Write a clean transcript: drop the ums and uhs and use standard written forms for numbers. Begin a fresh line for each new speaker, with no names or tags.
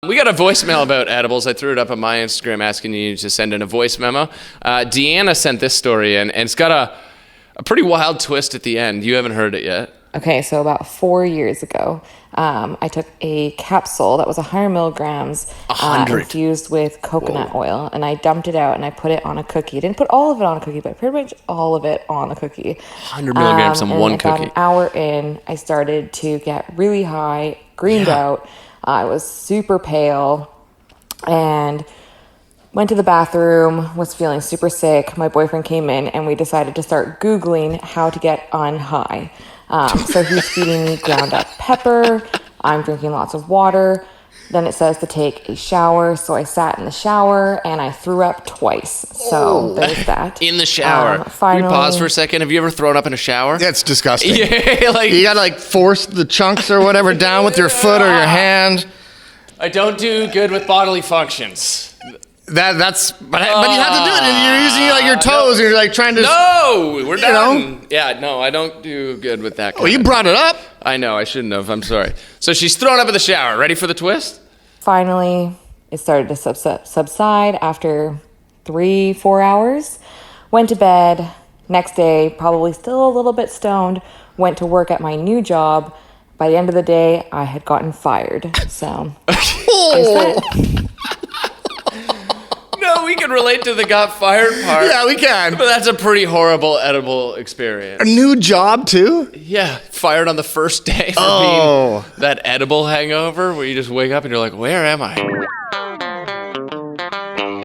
We got a voicemail about edibles. I threw it up on my Instagram asking you to send in a voice memo. Deanna sent this story in, and it's got a pretty wild twist at the end. You haven't heard it yet.
Okay, so about 4 years ago, I took a capsule that was 100 milligrams
100.
infused with coconut oil, and I dumped it out and I put it on a cookie. I didn't put all of it on a cookie, but pretty much all of it on a cookie.
100 milligrams on one cookie.
About an hour in, I started to get really high, greened out. I was super pale and went to the bathroom, was feeling super sick. My boyfriend came in and we decided to start Googling how to get unhigh. So he's feeding me ground up pepper. I'm drinking lots of water. Then it says to take a shower. So I sat in the shower and I threw up twice. So there's that.
In the shower.
Finally,
Can we pause for a second? Have you ever thrown up in a shower?
That's disgusting.
Yeah, like
You gotta like force the chunks or whatever down with your foot or your hand.
I don't do good with bodily functions.
But you have to do it, and you're using like your toes, and you're like trying to.
No, we're done.
know?
Yeah, no, I don't do good with that.
Well, you brought it up.
I know, I shouldn't have. I'm sorry. So she's thrown up in the shower. Ready for the twist?
Finally, it started to subside after 3-4 hours. Went to bed. Next day, probably still a little bit stoned. Went to work at my new job. By the end of the day, I had gotten fired. So, there's that.
No, we can relate to the got fired part.
Yeah, we can.
But that's a pretty horrible edible experience.
A new job too?
Yeah, fired on the first day for being that edible hangover where you just wake up and you're like, where am I?